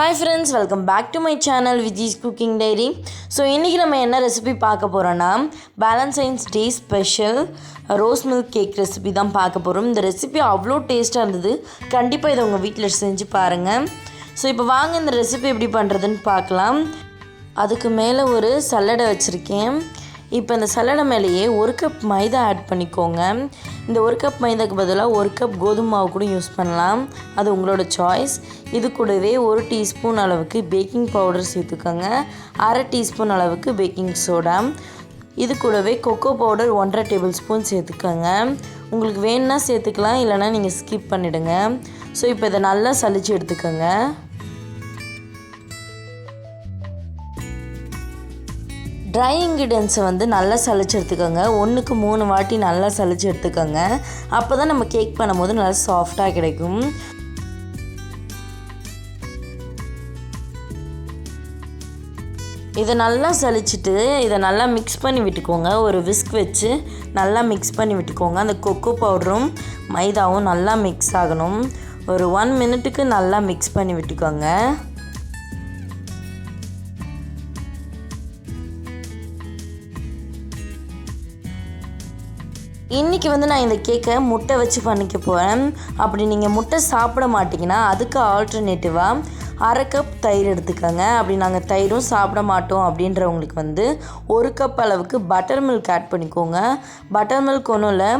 Hi friends, welcome back to my channel Viji's Cooking Diary. So இன்னைக்கு நம்ம என்ன recipe பார்க்க போறோம்னா Valentine's Day special rose milk cake recipe தான் பார்க்க போறோம். இந்த ரெசிபி அவ்வளோ டேஸ்டா இருந்தது. கண்டிப்பா இத உங்க வீட்ல செஞ்சு பாருங்க. ஸோ இப்போ வாங்க இந்த ரெசிபி எப்படி பண்ணுறதுன்னு பார்க்கலாம். அதுக்கு மேலே ஒரு சல்லடை வச்சுருக்கேன். இப்போ இந்த சல்லடை மேலேயே 1 கப் மைதா ஆட் பண்ணிக்கோங்க. இந்த 1 கப் மைதாக்கு பதிலாக 1 கப் கோதுமை மாவு கூட யூஸ் பண்ணலாம், அது உங்களோட சாய்ஸ். இது கூடவே 1 டீஸ்பூன் அளவுக்கு பேக்கிங் பவுடர் சேர்த்துக்கோங்க, 1/2 டீஸ்பூன் அளவுக்கு பேக்கிங் சோடா, இது கூடவே கொக்கோ பவுடர் 1.5 டேபிள் ஸ்பூன் சேர்த்துக்கோங்க. உங்களுக்கு வேணுன்னா சேர்த்துக்கலாம், இல்லைனா நீங்கள் ஸ்கிப் பண்ணிவிடுங்க. ஸோ இப்போ இதை நல்லா சலிச்சு எடுத்துக்கோங்க. ட்ரை இன்க்ரீடியன்ஸை நல்லா சலிச்சு எடுத்துக்கோங்க. 1க்கு 3 வாட்டி நல்லா சலிச்சு எடுத்துக்கோங்க. அப்போ தான் நம்ம கேக் பண்ணும்போது நல்லா சாஃப்டாக கிடைக்கும். இதை நல்லா சலிச்சுட்டு இதை நல்லா மிக்ஸ் பண்ணி விட்டுக்கோங்க. ஒரு விஸ்க் வச்சு நல்லா மிக்ஸ் பண்ணி விட்டுக்கோங்க. அந்த கொக்கோ பவுடரும் மைதாவும் நல்லா மிக்ஸ் ஆகணும். ஒரு 1 மினிட்டுக்கு நல்லா மிக்ஸ் பண்ணி விட்டுக்கோங்க. இன்றைக்கி நான் இந்த கேக்கை முட்டை வச்சு பண்ணிக்க போகிறேன். அப்படி நீங்கள் முட்டை சாப்பிட மாட்டிங்கன்னா அதுக்கு ஆல்டர்னேட்டிவாக 1/2 கப் தயிர் எடுத்துக்கோங்க. அப்படி நாங்கள் தயிரும் சாப்பிட மாட்டோம் அப்படின்றவங்களுக்கு 1 கப் அளவுக்கு பட்டர் மில்க் ஆட் பண்ணிக்கோங்க. பட்டர் மில்க் ஒன்றும் இல்லை,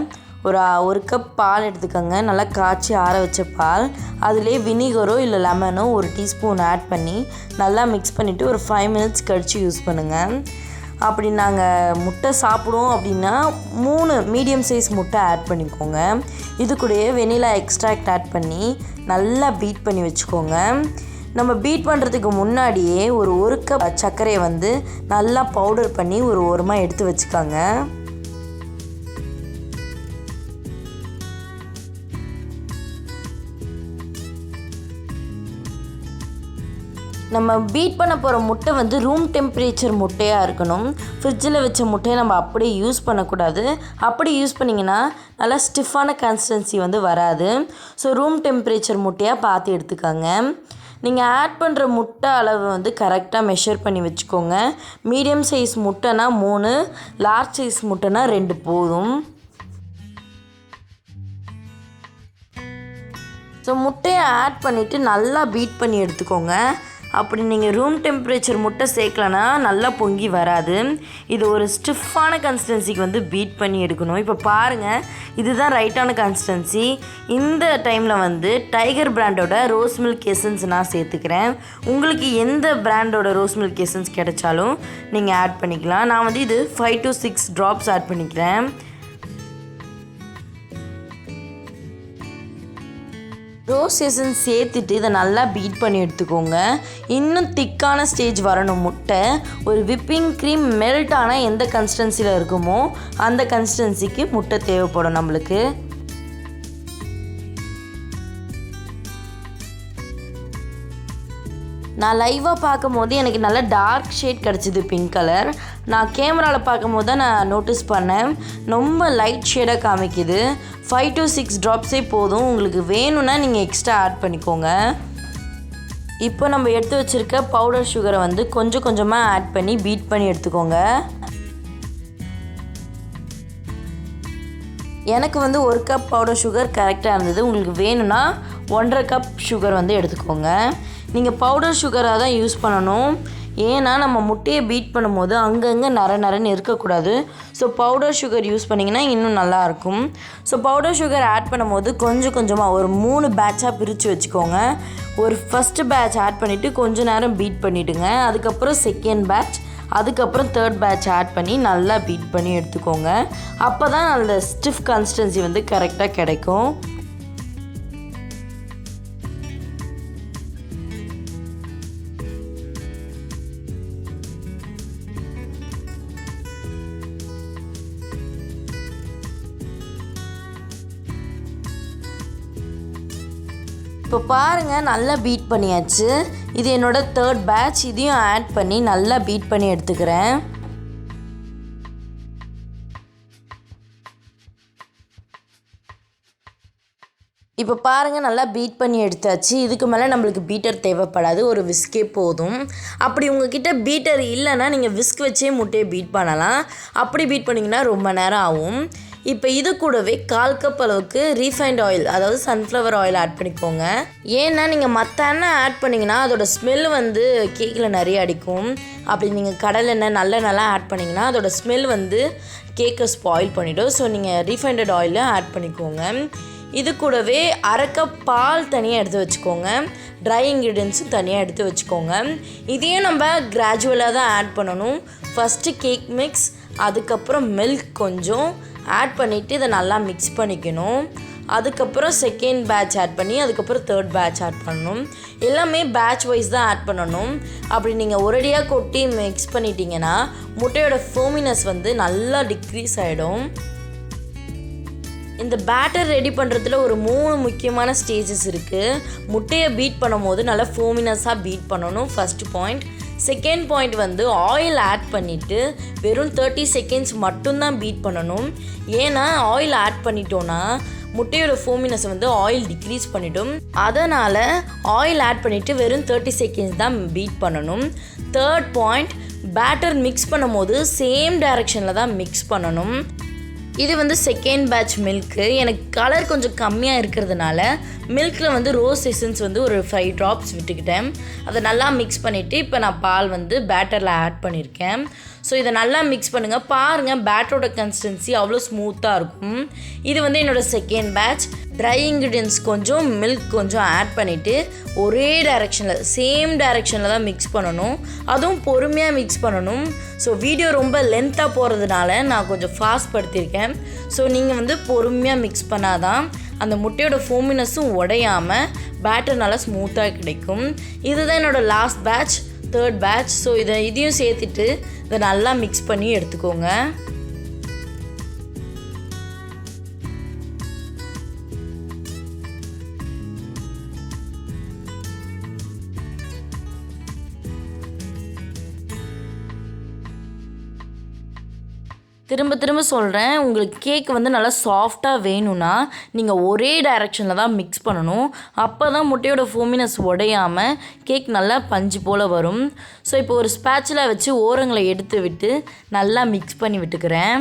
ஒரு கப் பால் எடுத்துக்கோங்க. நல்லா காய்ச்சி ஆற வச்ச பால், அதிலே வினிகரோ இல்லை லெமனோ 1 டீஸ்பூன் ஆட் பண்ணி நல்லா மிக்ஸ் பண்ணிவிட்டு ஒரு 5 மினிட்ஸ் கழித்து யூஸ் பண்ணுங்கள். அப்படி நாங்கள் முட்டை சாப்பிடுவோம் அப்படின்னா 3 மீடியம் சைஸ் முட்டை ஆட் பண்ணிக்கோங்க. இது கூடயே வெனிலா எக்ஸ்ட்ராக்ட் ஆட் பண்ணி நல்லா பீட் பண்ணி வச்சுக்கோங்க. நம்ம பீட் பண்ணுறதுக்கு முன்னாடியே ஒரு கப் சர்க்கரையை நல்லா பவுடர் பண்ணி ஒரு ஓரமாக எடுத்து வச்சுக்கோங்க. நம்ம பீட் பண்ண போகிற முட்டை ரூம் டெம்பரேச்சர் முட்டையாக இருக்கணும். ஃப்ரிட்ஜில் வச்ச முட்டையை நம்ம அப்படியே யூஸ் பண்ணக்கூடாது. அப்படி யூஸ் பண்ணிங்கன்னா நல்லா ஸ்டிஃபான கன்சிஸ்டன்சி வராது. ஸோ ரூம் டெம்பரேச்சர் முட்டையாக பார்த்து எடுத்துக்கோங்க. நீங்கள் ஆட் பண்ணுற முட்டை அளவு கரெக்டாக மெஷர் பண்ணி வச்சுக்கோங்க. மீடியம் சைஸ் முட்டைனா 3, லார்ஜ் சைஸ் முட்டைனா 2 போதும். ஸோ முட்டையை ஆட் பண்ணிவிட்டு நல்லா பீட் பண்ணி எடுத்துக்கோங்க. அப்படி நீங்கள் ரூம் டெம்பரேச்சர் முட்டை சேர்க்கலனா நல்லா பொங்கி வராது. இது ஒரு ஸ்டிஃபான கன்சிஸ்டன்சிக்கு பீட் பண்ணி எடுக்கணும். இப்போ பாருங்கள், இதுதான் ரைட்டான கன்சிஸ்டன்சி. இந்த டைமில் டைகர் பிராண்டோட ரோஸ் மில்க் எசன்ஸ் நான் சேர்த்துக்கிறேன். உங்களுக்கு எந்த பிராண்டோட ரோஸ் மில்க் எசன்ஸ் கிடைச்சாலும் நீங்கள் ஆட் பண்ணிக்கலாம். நான் இது 5 to 6 ட்ராப்ஸ் ஆட் பண்ணிக்கிறேன். ரோஸ் எசன்ஸ் சேர்த்துட்டு இதை நல்லா பீட் பண்ணி எடுத்துக்கோங்க. இன்னும் திக்கான ஸ்டேஜ் வரணும் முட்டை. ஒரு விப்பிங் க்ரீம் மெல்ட் ஆனால் எந்த கன்சிஸ்டன்சியில் இருக்குமோ அந்த கன்சிஸ்டன்சிக்கு முட்டை தேவைப்படும் நம்மளுக்கு. நான் லைவாக பார்க்கும் போது எனக்கு நல்ல டார்க் ஷேட் கிடச்சிது, பிங்க் கலர். நான் கேமராவில் பார்க்கும் போது தான் நான் நோட்டீஸ் பண்ணேன், ரொம்ப லைட் ஷேடாக காமிக்குது. 5 to 6 ட்ராப்ஸே போதும். உங்களுக்கு வேணும்னா நீங்கள் எக்ஸ்ட்ரா ஆட் பண்ணிக்கோங்க. இப்போ நம்ம எடுத்து வச்சுருக்க பவுடர் சுகரை கொஞ்சம் கொஞ்சமாக ஆட் பண்ணி பீட் பண்ணி எடுத்துக்கோங்க. எனக்கு 1 கப் பவுடர் சுகர் கரெக்டாக இருந்தது. உங்களுக்கு வேணும்னா 1.5 கப் சுகர் எடுத்துக்கோங்க. நீங்கள் பவுடர் சுகராக தான் யூஸ் பண்ணணும். ஏன்னா நம்ம முட்டையை பீட் பண்ணும்போது அங்கங்கே நரன்னு இருக்கக்கூடாது. ஸோ பவுடர் சுகர் யூஸ் பண்ணிங்கன்னா இன்னும் நல்லாயிருக்கும். ஸோ பவுடர் சுகர் ஆட் பண்ணும்போது கொஞ்சம் கொஞ்சமாக ஒரு 3 பேட்சாக பிரித்து வச்சுக்கோங்க. ஒரு ஃபஸ்ட்டு பேட்ச் ஆட் பண்ணிவிட்டு கொஞ்சம் நேரம் பீட் பண்ணிவிடுங்க. அதுக்கப்புறம் செகண்ட் பேட்ச், அதுக்கப்புறம் தேர்ட் பேட்ச் ஆட் பண்ணி நல்லா பீட் பண்ணி எடுத்துக்கோங்க. அப்போ தான் அந்த ஸ்டிஃப் கன்சிஸ்டன்சி கரெக்டாக கிடைக்கும். இப்போ பாருங்கள், நல்லா பீட் பண்ணியாச்சு. இது என்னோடய தேர்ட் பேட்ச். இதையும் ஆட் பண்ணி நல்லா பீட் பண்ணி எடுத்துக்கிறேன். இப்போ பாருங்கள், நல்லா பீட் பண்ணி எடுத்தாச்சு. இதுக்கு மேலே நம்மளுக்கு பீட்டர் தேவைப்படாது, ஒரு விஸ்கே போதும். அப்படி உங்ககிட்ட பீட்டர் இல்லைன்னா நீங்கள் விஸ்க் வச்சே முட்டையை பீட் பண்ணலாம். அப்படி பீட் பண்ணிங்கன்னா ரொம்ப நேரம் ஆகும். இப்போ இது கூடவே 1/4 கப் அளவுக்கு ரீஃபைண்ட் ஆயில், அதாவது சன்ஃப்ளவர் ஆயில் ஆட் பண்ணிக்கோங்க. ஏன்னா நீங்கள் மற்ற எண்ணெய் ஆட் பண்ணிங்கன்னா அதோட ஸ்மெல் வந்து கேக்கில் நிறைய அடிக்கும். அப்படி நீங்கள் கடலெண்ணெய் நல்லெண்ணெய்லாம் ஆட் பண்ணிங்கன்னா அதோட ஸ்மெல் வந்து கேக்கை ஸ்பாயில் பண்ணிவிடும். ஸோ நீங்கள் ரீஃபைண்டட் ஆயிலை ஆட் பண்ணிக்கோங்க. இது கூடவே 1/2 கப் பால் தனியாக எடுத்து வச்சுக்கோங்க. ட்ரை இன்க்ரீடியன்ஸும் தனியாக எடுத்து வச்சுக்கோங்க. இதையும் நம்ம கிராஜுவலாக தான் ஆட் பண்ணணும். ஃபஸ்ட்டு கேக் மிக்ஸ், அதுக்கப்புறம் மில்க் கொஞ்சம் ஆட் பண்ணிவிட்டு இதை நல்லா மிக்ஸ் பண்ணிக்கணும். அதுக்கப்புறம் செகண்ட் பேட்ச் ஆட் பண்ணி அதுக்கப்புறம் தேர்ட் பேட்ச் ஆட் பண்ணணும். எல்லாமே பேட்ச் வைஸ் தான் ஆட் பண்ணணும். அப்படி நீங்கள் ஒரேடியாக கொட்டி மிக்ஸ் பண்ணிட்டீங்கன்னா முட்டையோட ஃபோமினஸ் வந்து நல்லா டிக்ரீஸ் ஆகிடும். இந்த பேட்டர் ரெடி பண்ணுறதுல ஒரு 3 முக்கியமான ஸ்டேஜஸ் இருக்குது. முட்டையை பீட் பண்ணும் போது நல்லா ஃபோமினஸாக பீட் பண்ணணும், ஃபஸ்ட் பாயிண்ட். செகண்ட் பாயிண்ட் வந்து ஆயில் ஆட் பண்ணிவிட்டு வெறும் 30 செகண்ட்ஸ் மட்டும்தான் பீட் பண்ணணும். ஏன்னா ஆயில் ஆட் பண்ணிட்டோன்னா முட்டையோட ஃபோமினஸ் வந்து ஆயில் டிக்ரீஸ் பண்ணிடும். அதனால் ஆயில் ஆட் பண்ணிவிட்டு வெறும் 30 செகண்ட்ஸ் தான் பீட் பண்ணணும். தேர்ட் பாயிண்ட், பேட்டர் மிக்ஸ் பண்ணும் போது சேம் டைரெக்ஷனில் தான் மிக்ஸ் பண்ணணும். இது வந்து செகண்ட் பேட்ச் மில்க்கு. எனக்கு கலர் கொஞ்சம் கம்மியாக இருக்கிறதுனால மில்கில் வந்து ரோஸ் எசன்ஸ் வந்து ஒரு 5 ட்ராப்ஸ் விட்டுக்கிட்டேன். அதை நல்லா மிக்ஸ் பண்ணிவிட்டு இப்போ நான் பால் வந்து பேட்டரில் ஆட் பண்ணியிருக்கேன். ஸோ இதை நல்லா மிக்ஸ் பண்ணுங்கள். பாருங்கள், பேட்டரோட கன்சிஸ்டன்சி அவ்வளோ ஸ்மூத்தாக இருக்கும். இது வந்து என்னோடய செகண்ட் பேட்ச். ட்ரை இன்க்ரீடியன்ஸ் கொஞ்சம், மில்க் கொஞ்சம் ஆட் பண்ணிவிட்டு ஒரே டைரெக்ஷனில், சேம் டைரெக்ஷனில் தான் மிக்ஸ் பண்ணணும். அதுவும் பொறுமையாக மிக்ஸ் பண்ணணும். ஸோ வீடியோ ரொம்ப லென்த்தாக போகிறதுனால நான் கொஞ்சம் ஃபாஸ்ட் படுத்தியிருக்கேன். ஸோ நீங்கள் வந்து பொறுமையாக மிக்ஸ் பண்ணாதான் அந்த முட்டையோட ஃபோமினஸும் உடையாமல் பேட்டர் நல்லா ஸ்மூத்தாக கிடைக்கும். இதுதான் என்னோடய last batch, third batch. So இதையும் சேர்த்துட்டு இதை நல்லா மிக்ஸ் பண்ணி எடுத்துக்கோங்க. திரும்ப திரும்ப சொல்கிறேன், உங்களுக்கு கேக் வந்து நல்லா சாஃப்டாக வேணும்னா நீங்கள் ஒரே டைரெக்ஷனில் தான் மிக்ஸ் பண்ணணும். அப்போ தான் முட்டையோட ஃபோமினஸ் உடையாமல் கேக் நல்லா பஞ்சு போல் வரும். ஸோ இப்போ ஒரு ஸ்பேட்சுலா வச்சு ஓரங்களை எடுத்து விட்டு நல்லா மிக்ஸ் பண்ணி விட்டுக்கிறேன்.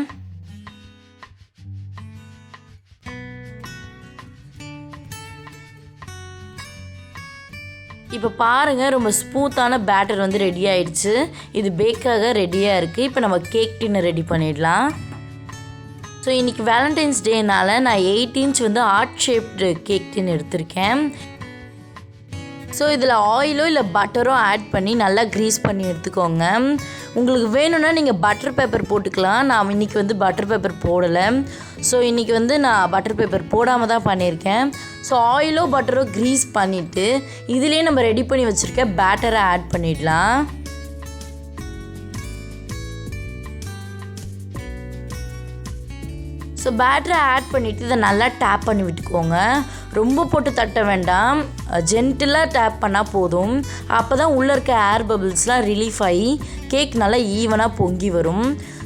இப்போ பாருங்கள், ரொம்ப ஸ்மூத்தான பேட்டர் வந்து ரெடி ஆயிடுச்சு. இது பேக்காக ரெடியாக இருக்குது. இப்போ நம்ம கேக் டின்னர் ரெடி பண்ணிடலாம். ஸோ இன்றைக்கி வேலண்டைன்ஸ் டேனால் நான் 8 இன்ச் வந்து ஆர்ட் ஷேப்டு கேக் டின் எடுத்திருக்கேன். ஸோ இதில் ஆயிலோ இல்லை பட்டரோ ஆட் பண்ணி நல்லா க்ரீஸ் பண்ணி எடுத்துக்கோங்க. உங்களுக்கு வேணும்னா நீங்கள் பட்டர் பேப்பர் போட்டுக்கலாம். நான் இன்றைக்கி வந்து பட்டர் பேப்பர் போடலை. ஸோ இன்றைக்கி வந்து நான் பட்டர் பேப்பர் போடாமல் தான் பண்ணியிருக்கேன். ஸோ ஆயிலோ பட்டரோ க்ரீஸ் பண்ணிவிட்டு இதிலே நம்ம ரெடி பண்ணி வச்சுருக்க பேட்டரை ஆட் பண்ணிடலாம். ஸோ பேட்டரை ஆட் பண்ணிவிட்டு இதை நல்லா டேப் பண்ணி விட்டுக்கோங்க. ரொம்ப போட்டு தட்ட வேண்டாம், ஜென்டிலாக டேப் பண்ணால் போதும். அப்போ தான் உள்ளே இருக்க ஏர் பபிள்ஸ்லாம் ரிலீஃப் ஆகி கேக் நல்லா ஈவனாக பொங்கி வரும்.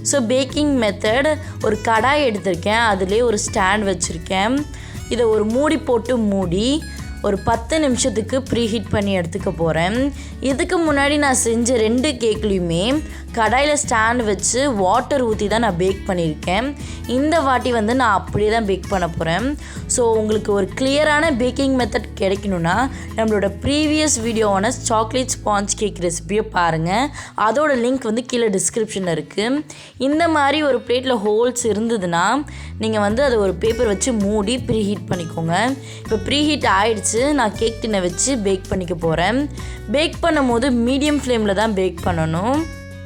ஸோ பேக்கிங் மெத்தட், ஒரு கடாய் எடுத்திருக்கேன், அதுலேயே ஒரு ஸ்டாண்ட் வச்சுருக்கேன். இதை ஒரு மூடி போட்டு மூடி ஒரு 10 நிமிஷத்துக்கு ப்ரீஹீட் பண்ணி எடுத்துக்க போகிறேன். இதுக்கு முன்னாடி நான் செஞ்ச 2 கேக்லேயுமே கடாயில் ஸ்டாண்ட் வச்சு வாட்டர் ஊற்றி தான் நான் பேக் பண்ணியிருக்கேன். இந்த வாட்டி வந்து நான் அப்படியே தான் பேக் பண்ண போகிறேன். ஸோ உங்களுக்கு ஒரு கிளியரான பேக்கிங் மெத்தட் கிடைக்கணுன்னா நம்மளோட ப்ரீவியஸ் வீடியோவான சாக்லேட் ஸ்பாஞ்ச் கேக் ரெசிபியை பாருங்கள். அதோட லிங்க் வந்து கீழே டிஸ்கிரிப்ஷனில் இருக்குது. இந்த மாதிரி ஒரு பிளேட்டில் ஹோல்ஸ் இருந்ததுன்னா நீங்கள் வந்து அதை ஒரு பேப்பர் வச்சு மூடி ப்ரீஹீட் பண்ணிக்கோங்க. இப்போ ப்ரீஹீட் ஆகிடுச்சு. நான் கேக் டின்னை வச்சு பேக் பண்ணிக்க போகிறேன். பேக் பண்ணும் போது மீடியம் ஃப்ளேமில் தான் பேக் பண்ணணும்.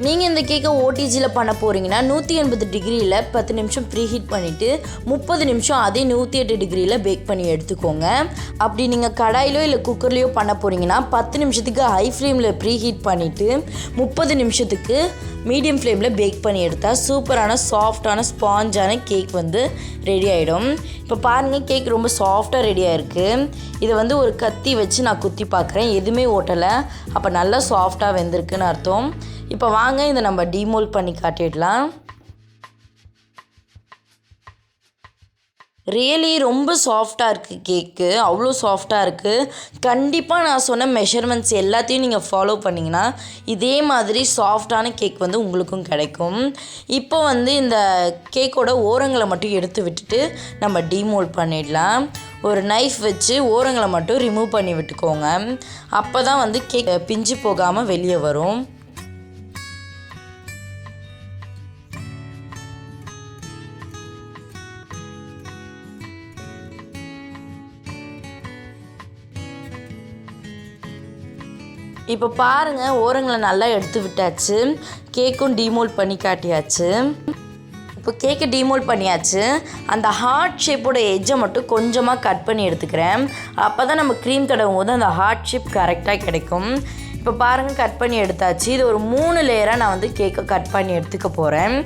நீங்கள் இந்த கேக்கை ஓடிஜியில் பண்ண போகிறீங்கன்னா 180 டிகிரியில் 10 நிமிஷம் ப்ரீஹீட் பண்ணிவிட்டு 30 நிமிஷம் அதே 108 டிகிரியில் பேக் பண்ணி எடுத்துக்கோங்க. அப்படி நீங்கள் கடாயிலோ இல்லை குக்கர்லேயோ பண்ண போகிறீங்கன்னா 10 நிமிஷத்துக்கு ஹை ஃப்ளேமில் ப்ரீஹீட் பண்ணிவிட்டு 30 நிமிஷத்துக்கு மீடியம் ஃப்ளேமில் பேக் பண்ணி எடுத்தால் சூப்பரான சாஃப்டான ஸ்பாஞ்சான கேக் வந்து ரெடி ஆகிடும். இப்போ பாருங்கள், கேக் ரொம்ப சாஃப்டாக ரெடியாக இருக்குது. இதை வந்து ஒரு கத்தி வச்சு நான் குத்தி பார்க்குறேன், எதுவுமே ஓட்டலை. அப்போ நல்லா சாஃப்டாக வெந்திருக்குன்னு அர்த்தம். இப்போ வாங்க இதை நம்ம டீமோல்ட் பண்ணி காட்டிடலாம். ரியலி ரொம்ப சாஃப்டாக இருக்குது கேக்கு, அவ்வளோ சாஃப்டாக இருக்குது. கண்டிப்பாக நான் சொன்ன மெஷர்மெண்ட்ஸ் எல்லாத்தையும் நீங்கள் ஃபாலோ பண்ணிங்கன்னா இதே மாதிரி சாஃப்டான கேக் வந்து உங்களுக்கும் கிடைக்கும். இப்போ வந்து இந்த கேக்கோட ஓரங்களை மட்டும் எடுத்து விட்டுட்டு நம்ம டீமோல்ட் பண்ணிடலாம். ஒரு நைஃப் வச்சு ஓரங்களை மட்டும் ரிமூவ் பண்ணி விட்டுக்கோங்க. அப்போ தான் வந்து கேக் பிஞ்சு போகாமல் வெளியே வரும். இப்போ பாருங்கள், ஓரங்களை நல்லா எடுத்து விட்டாச்சு. கேக்கும் டீமோல்ட் பண்ணி காட்டியாச்சு. இப்போ கேக்கை டீமோல்ட் பண்ணியாச்சு. அந்த ஹார்ட் ஷேப்போட எட்ஜை மட்டும் கொஞ்சமாக கட் பண்ணி எடுத்துக்கிறேன். அப்போ தான் நம்ம க்ரீம் தடவும் போது அந்த ஹார்ட் ஷேப் கரெக்டாக கிடைக்கும். இப்போ பாருங்கள், கட் பண்ணி எடுத்தாச்சு. இது ஒரு 3 லேயராக நான் வந்து கேக்கை கட் பண்ணி எடுத்துக்க போகிறேன்.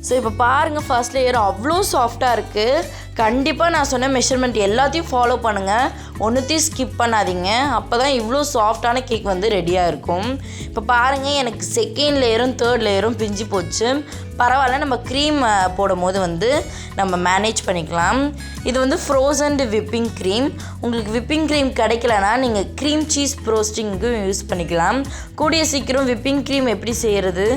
ஸோ இப்போ பாருங்கள், ஃபர்ஸ்ட் லேயர் அவ்வளோ சாஃப்டாக இருக்குது. கண்டிப்பாக நான் சொன்ன மெஷர்மெண்ட் எல்லாத்தையும் ஃபாலோ பண்ணுங்கள், ஒன்றுத்தையும் ஸ்கிப் பண்ணாதீங்க. அப்போ தான் இவ்வளோ சாஃப்டான கேக் வந்து ரெடியாக இருக்கும். இப்போ பாருங்கள், எனக்கு செகண்ட் லேயரும் தேர்ட் லேயரும் பிஞ்சு போச்சு. பரவாயில்ல, நம்ம க்ரீம் போடும் போது வந்து நம்ம மேனேஜ் பண்ணிக்கலாம். இது வந்து ஃப்ரோசன்டு விப்பிங் க்ரீம். உங்களுக்கு விப்பிங் க்ரீம் கிடைக்கலனா நீங்கள் க்ரீம் சீஸ் ப்ரோஸ்டிங்க்கும் யூஸ் பண்ணிக்கலாம். கூடிய சீக்கிரம் விப்பிங் க்ரீம் எப்படி செய்கிறது,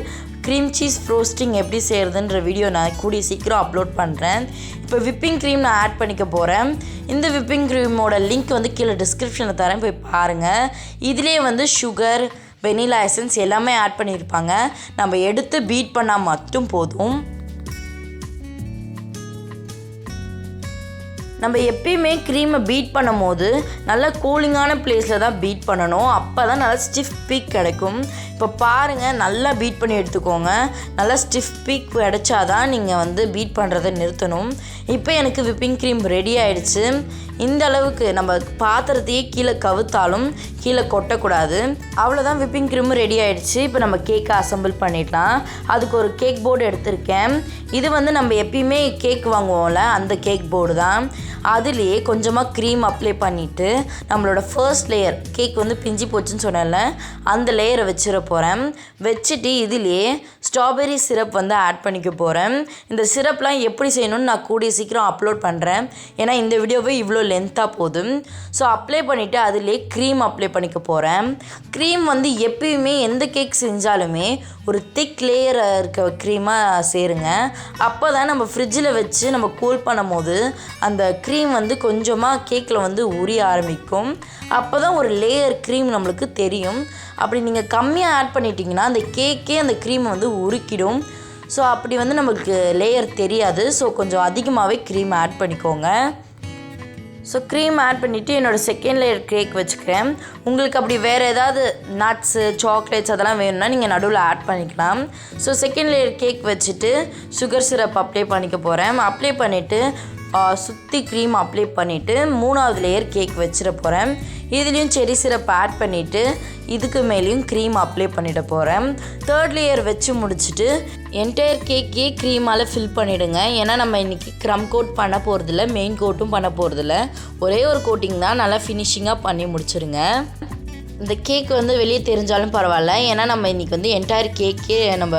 க்ரீம் சீஸ் ஃப்ரோஸ்டிங் எப்படி செய்கிறதுன்ற வீடியோ நான் கூடிய சீக்கிரம் அப்லோட் பண்ணுறேன். இப்போ விப்பிங் க்ரீம் நான் ஆட் பண்ணிக்க போகிறேன். இந்த விப்பிங் க்ரீமோட லிங்க் வந்து கீழே டிஸ்கிரிப்ஷனில் தரேன், போய் பாருங்கள். இதிலே வந்து சுகர், வெனிலா எசன்ஸ் எல்லாமே ஆட் பண்ணியிருப்பாங்க. நம்ம எடுத்து பீட் பண்ணால் மட்டும் போதும். நம்ம எப்பயுமே க்ரீமை பீட் பண்ணும் போது நல்லா கூலிங்கான பிளேஸில் தான் பீட் பண்ணணும். அப்போ தான் நல்லா ஸ்டிஃப் பீக் கிடைக்கும். இப்போ பாருங்கள், நல்லா பீட் பண்ணி எடுத்துக்கோங்க. நல்லா ஸ்டிஃப் பீக் கிடைச்சாதான் நீங்கள் வந்து பீட் பண்ணுறதை நிறுத்தணும். இப்போ எனக்கு விப்பிங் க்ரீம் ரெடி ஆகிடுச்சு. இந்த அளவுக்கு நம்ம பாத்திரத்தையே கீழே கவுத்தாலும் கீழே கொட்டக்கூடாது. அவ்வளோதான், விப்பிங் க்ரீமும் ரெடி ஆகிடுச்சு. இப்போ நம்ம கேக்கை அசம்பிள் பண்ணிடலாம். அதுக்கு ஒரு கேக் போர்டு எடுத்திருக்கேன். இது வந்து நம்ம எப்பயுமே கேக் வாங்குவோம்ல, அந்த கேக் போர்டு தான். அதுலேயே கொஞ்சமாக க்ரீம் அப்ளை பண்ணிவிட்டு நம்மளோட ஃபர்ஸ்ட் லேயர் கேக் வந்து பிஞ்சு போச்சுன்னு சொன்னேன்ல, அந்த லேயரை வச்சிட போகிறேன். வச்சுட்டு இதுலேயே ஸ்ட்ராபெரி சிரப் வந்து ஆட் பண்ணிக்க போகிறேன். இந்த சிரப்லாம் எப்படி செய்யணும்னு நான் கூடிய சீக்கிரம் அப்லோட் பண்ணுறேன். ஏன்னா இந்த வீடியோவே இவ்வளோ லென்த்தாக போதும். ஸோ அப்ளை பண்ணிவிட்டு அதுலேயே க்ரீம் அப்ளை பண்ணிக்க போகிறேன். க்ரீம் வந்து எப்பயுமே எந்த கேக் செஞ்சாலுமே ஒரு திக் லேயர் இருக்க க்ரீமாக சேருங்க. அப்போ தான் நம்ம ஃப்ரிட்ஜில் வச்சு நம்ம கூல் பண்ணும் போது அந்த க்ரீம் வந்து கொஞ்சமாக கேக்கில் வந்து உரிய ஆரம்பிக்கும். அப்போ தான் ஒரு லேயர் க்ரீம் நம்மளுக்கு தெரியும். அப்படி நீங்கள் கம்மியாக ஆட் பண்ணிட்டீங்கன்னா அந்த கேக்கே அந்த க்ரீமை வந்து உருக்கிடும். ஸோ அப்படி வந்து நமக்கு லேயர் தெரியாது. ஸோ கொஞ்சம் அதிகமாகவே க்ரீம் ஆட் பண்ணிக்கோங்க. ஸோ க்ரீம் ஆட் பண்ணிவிட்டு என்னோடய செகண்ட் லேயர் கேக் வச்சுக்கிறேன். உங்களுக்கு அப்படி வேறு ஏதாவது நட்ஸு, சாக்லேட்ஸ் அதெல்லாம் வேணும்னா நீங்கள் நடுவில் ஆட் பண்ணிக்கலாம். ஸோ செகண்ட் லேயர் கேக் வச்சுட்டு சுகர் சிரப் அப்ளை பண்ணிக்க போகிறேன். அப்ளை பண்ணிவிட்டு சுற்றி க்ரீம் அப்ளை பண்ணிவிட்டு 3வது லேயர் கேக் வச்சிட போகிறேன். இதுலேயும் செரி சிரப் ஆட் பண்ணிவிட்டு இதுக்கு மேலேயும் க்ரீம் அப்ளை பண்ணிட போகிறேன். தேர்ட் லேயர் வச்சு முடிச்சுட்டு என்டையர் கேக்கே க்ரீமால் ஃபில் பண்ணிவிடுங்க. ஏன்னா நம்ம இன்றைக்கி க்ரம் கோட் பண்ண போகிறதில்ல, மெயின் கோட்டும் பண்ண போகிறதில்ல. ஒரே ஒரு கோட்டிங் தான், நல்லா ஃபினிஷிங்காக பண்ணி முடிச்சிருங்க. இந்த கேக் வந்து வெளியே தெரிஞ்சாலும் பரவாயில்ல, ஏன்னா நம்ம இன்றைக்கி வந்து என்டையர் கேக்கே நம்ம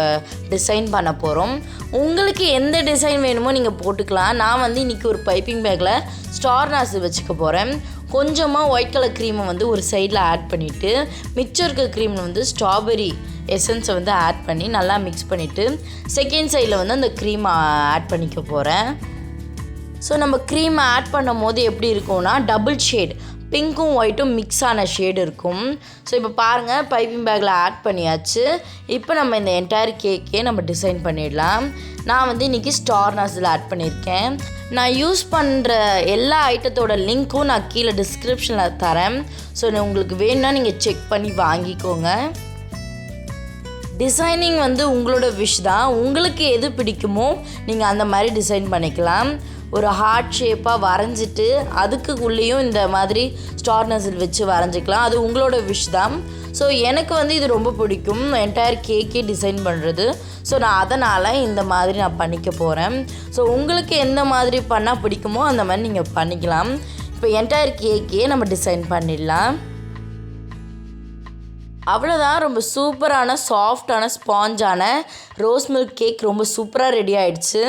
டிசைன் பண்ண போகிறோம். உங்களுக்கு எந்த டிசைன் வேணுமோ நீங்கள் போட்டுக்கலாம். நான் வந்து இன்றைக்கி ஒரு பைப்பிங் பேக்கில் ஸ்டார் நாசில் வச்சுக்க போகிறேன். கொஞ்சமாக ஒயிட் கலர் க்ரீமை வந்து ஒரு சைடில் ஆட் பண்ணிவிட்டு மிச்சம் இருக்க க்ரீமில் வந்து ஸ்ட்ராபெரி எசன்ஸை வந்து ஆட் பண்ணி நல்லா மிக்ஸ் பண்ணிவிட்டு செகண்ட் சைடில் வந்து அந்த க்ரீமை ஆட் பண்ணிக்க போகிறேன். ஸோ நம்ம க்ரீமை ஆட் பண்ணும் போது எப்படி இருக்கும்னா டபுள் ஷேட், பிங்க்கும் ஒயிட்டும் மிக்ஸ் ஆன ஷேடு இருக்கும். ஸோ இப்போ பாருங்கள், பைப்பிங் பேக்கில் ஆட் பண்ணியாச்சு. இப்போ நம்ம இந்த என்டையர் கேக்கே நம்ம டிசைன் பண்ணிடலாம். நான் வந்து இன்றைக்கி ஸ்டார் நாசில் ஆட் பண்ணியிருக்கேன். நான் யூஸ் பண்ணுற எல்லா ஐட்டத்தோட லிங்க்கும் நான் கீழே டிஸ்கிரிப்ஷனில் தரேன். ஸோ உங்களுக்கு வேணும்னா நீங்கள் செக் பண்ணி வாங்கிக்கோங்க. டிசைனிங் வந்து உங்களோட விஷ் தான். உங்களுக்கு எது பிடிக்குமோ நீங்கள் அந்த மாதிரி டிசைன் பண்ணிக்கலாம். ஒரு ஹார்ட் ஷேப்பாக வரைஞ்சிட்டு அதுக்கு உள்ளேயும் இந்த மாதிரி ஸ்டார் நசில் வச்சு வரைஞ்சிக்கலாம். அது உங்களோட விஷ் தான். ஸோ எனக்கு வந்து இது ரொம்ப பிடிக்கும், என்டையர் கேக்கே டிசைன் பண்ணுறது. ஸோ நான் அதனால் இந்த மாதிரி நான் பண்ணிக்க போகிறேன். ஸோ உங்களுக்கு எந்த மாதிரி பண்ணால் பிடிக்குமோ அந்த மாதிரி நீங்கள் பண்ணிக்கலாம். இப்போ என்டையர் கேக்கே நம்ம டிசைன் பண்ணிடலாம். அவ்வளோதான், ரொம்ப சூப்பரான சாஃப்டான ஸ்பாஞ்சான ரோஸ் மில்க் கேக் ரொம்ப சூப்பராக ரெடி ஆகிடுச்சு.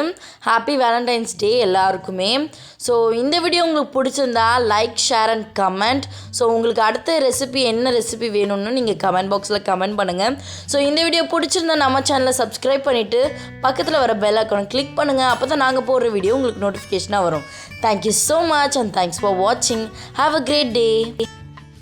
ஹாப்பி வேலண்டைன்ஸ் டே எல்லாருக்குமே. ஸோ இந்த வீடியோ உங்களுக்கு பிடிச்சிருந்தா like, share and comment. So உங்களுக்கு அடுத்த ரெசிபி என்ன ரெசிபி வேணும்னு நீங்கள் கமெண்ட் பாக்ஸில் கமெண்ட் பண்ணுங்கள். ஸோ இந்த வீடியோ பிடிச்சிருந்தா நம்ம சேனலை சப்ஸ்கிரைப் பண்ணிவிட்டு பக்கத்தில் வர பெல் ஐக்கானை கிளிக் பண்ணுங்கள். அப்போ தான் நாங்கள் போடுற வீடியோ உங்களுக்கு நோட்டிஃபிகேஷனாக வரும். Thank you so much and thanks for வாட்சிங். Have a great day.